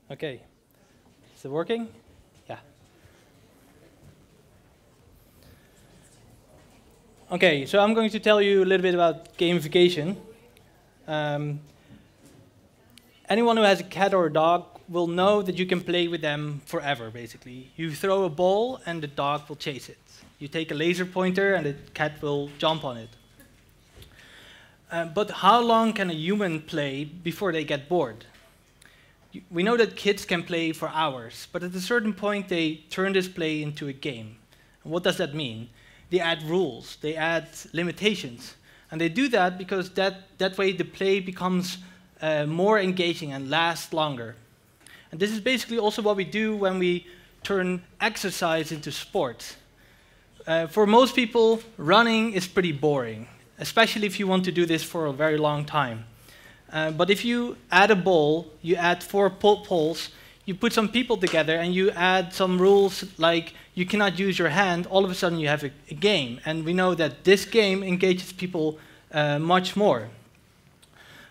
Okay. Is it working? Yeah. Okay, so I'm going to tell you a little bit about gamification. Anyone who has a cat or a dog will know that you can play with them forever, basically. You throw a ball and the dog will chase it. You take a laser pointer and the cat will jump on it. But how long can a human play before they get bored? We know that kids can play for hours, but at a certain point they turn this play into a game. And what does that mean? They add rules, they add limitations. And they do that because that way the play becomes more engaging and lasts longer. And this is basically also what we do when we turn exercise into sport. For most people, running is pretty boring, especially if you want to do this for a very long time. But if you add a ball, you add 4 poles, you put some people together and you add some rules like you cannot use your hand, all of a sudden you have a game. And we know that this game engages people much more.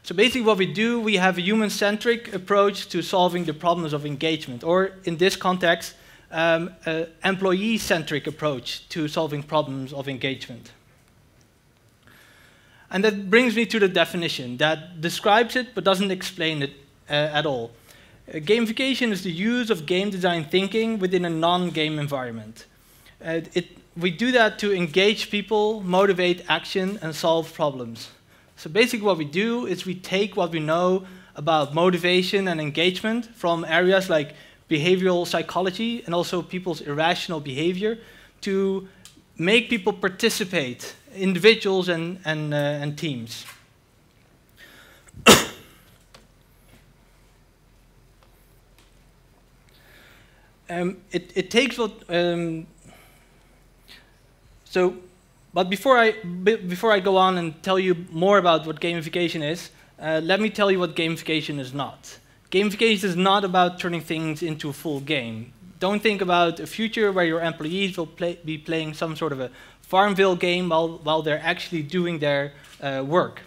So basically what we do, we have a human-centric approach to solving the problems of engagement, or in this context, an employee-centric approach to solving problems of engagement. And that brings me to the definition that describes it but doesn't explain it at all. Gamification is the use of game design thinking within a non-game environment. We do that to engage people, motivate action, and solve problems. So basically what we do is we take what we know about motivation and engagement from areas like behavioral psychology and also people's irrational behavior to make people participate, individuals and teams. It takes what but before I go on and tell you more about what gamification is, let me tell you what gamification is not. Gamification is not about turning things into a full game. Don't think about a future where your employees will be playing some sort of a Farmville game while they're actually doing their work.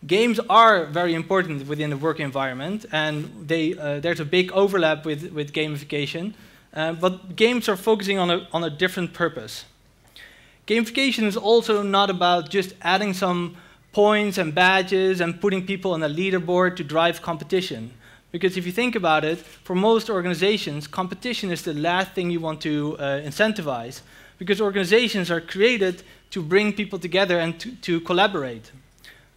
Games are very important within the work environment, and there's a big overlap with gamification, but games are focusing on a different purpose. Gamification is also not about just adding some points and badges and putting people on a leaderboard to drive competition. Because if you think about it, for most organizations, competition is the last thing you want to incentivize, because organizations are created to bring people together and to collaborate.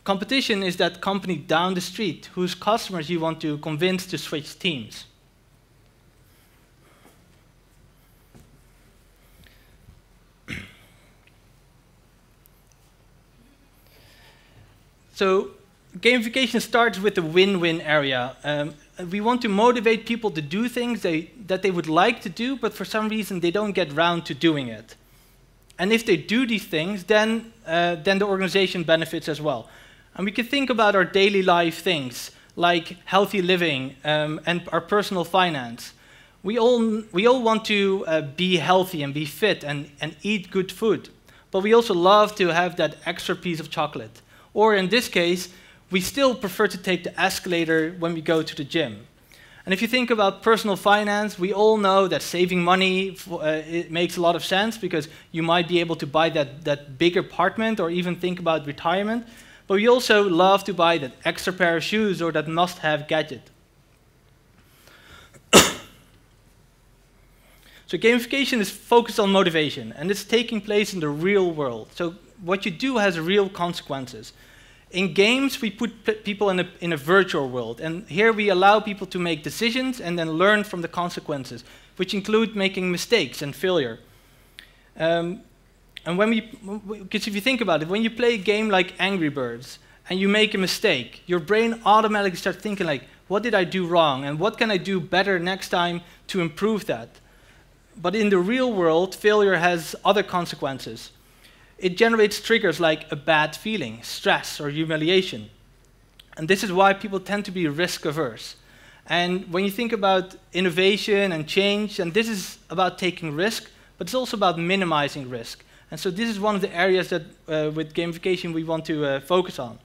Competition is that company down the street whose customers you want to convince to switch teams. So gamification starts with the win-win area. We want to motivate people to do things that they would like to do, but for some reason they don't get round to doing it. And if they do these things, then the organization benefits as well. And we can think about our daily life things, like healthy living and our personal finance. We all want to be healthy and be fit and eat good food, but we also love to have that extra piece of chocolate. Or in this case, we still prefer to take the escalator when we go to the gym. And if you think about personal finance, we all know that saving money it makes a lot of sense because you might be able to buy that big apartment or even think about retirement. But we also love to buy that extra pair of shoes or that must-have gadget. So gamification is focused on motivation, and it's taking place in the real world. So what you do has real consequences. In games, we put people in a virtual world, and here we allow people to make decisions and then learn from the consequences, which include making mistakes and failure. And because if you think about it, when you play a game like Angry Birds and you make a mistake, your brain automatically starts thinking like, what did I do wrong, and what can I do better next time to improve that? But in the real world, failure has other consequences. It generates triggers like a bad feeling, stress, or humiliation. And this is why people tend to be risk-averse. And when you think about innovation and change, and this is about taking risk, but it's also about minimizing risk. And so this is one of the areas that, with gamification, we want to focus on.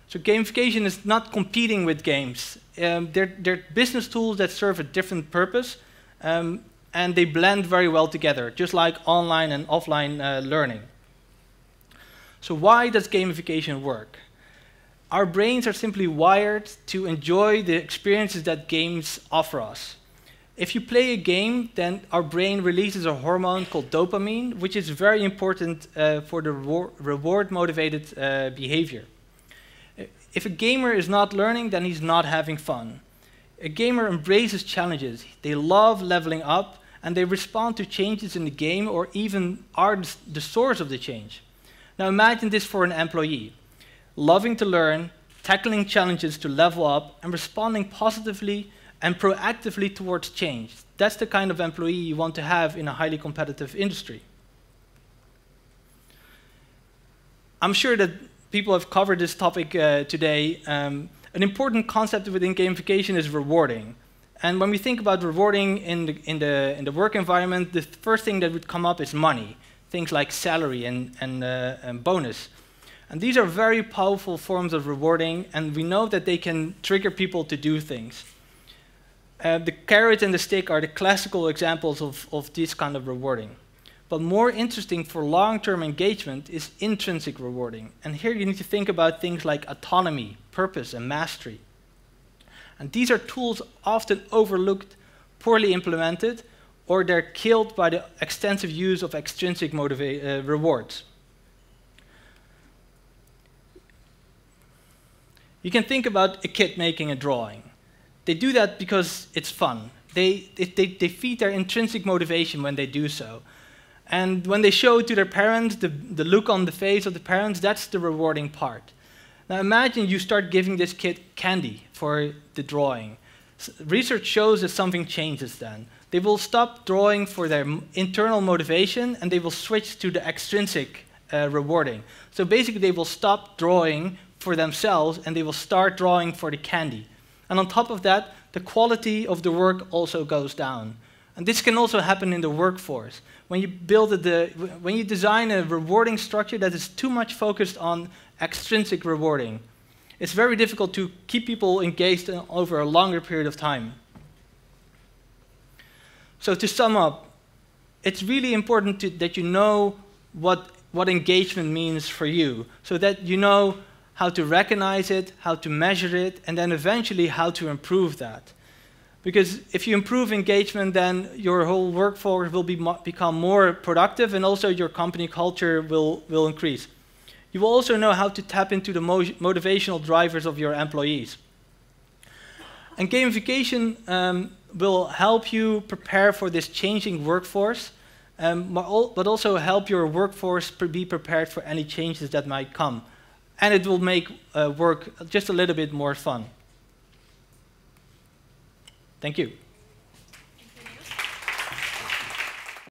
So gamification is not competing with games. They're business tools that serve a different purpose, and they blend very well together, just like online and offline learning. So why does gamification work? Our brains are simply wired to enjoy the experiences that games offer us. If you play a game, then our brain releases a hormone called dopamine, which is very important for the reward-motivated behavior. If a gamer is not learning, then he's not having fun. A gamer embraces challenges. They love leveling up, and they respond to changes in the game or even are the source of the change. Now imagine this for an employee. Loving to learn, tackling challenges to level up, and responding positively and proactively towards change. That's the kind of employee you want to have in a highly competitive industry. I'm sure that people have covered this topic today. An important concept within gamification is rewarding. And when we think about rewarding in the work environment, the first thing that would come up is money. Things like salary and bonus. And these are very powerful forms of rewarding, and we know that they can trigger people to do things. The carrot and the stick are the classical examples of this kind of rewarding. But more interesting for long-term engagement is intrinsic rewarding. And here you need to think about things like autonomy, purpose, and mastery. And these are tools often overlooked, poorly implemented, or they're killed by the extensive use of extrinsic rewards. You can think about a kid making a drawing. They do that because it's fun. They feed their intrinsic motivation when they do so. And when they show it to their parents, the look on the face of the parents, that's the rewarding part. Now imagine you start giving this kid candy for the drawing. Research shows that something changes then. They will stop drawing for their internal motivation, and they will switch to the extrinsic rewarding. So basically they will stop drawing for themselves, and they will start drawing for the candy. And on top of that, the quality of the work also goes down. And this can also happen in the workforce. When you design a rewarding structure that is too much focused on extrinsic rewarding, it's very difficult to keep people engaged over a longer period of time. So to sum up, it's really important that you know what engagement means for you, so that you know how to recognize it, how to measure it, and then eventually how to improve that. Because if you improve engagement, then your whole workforce will become more productive, and also your company culture will increase. You will also know how to tap into the motivational drivers of your employees. And gamification will help you prepare for this changing workforce, but also help your workforce be prepared for any changes that might come. And it will make work just a little bit more fun. Thank you.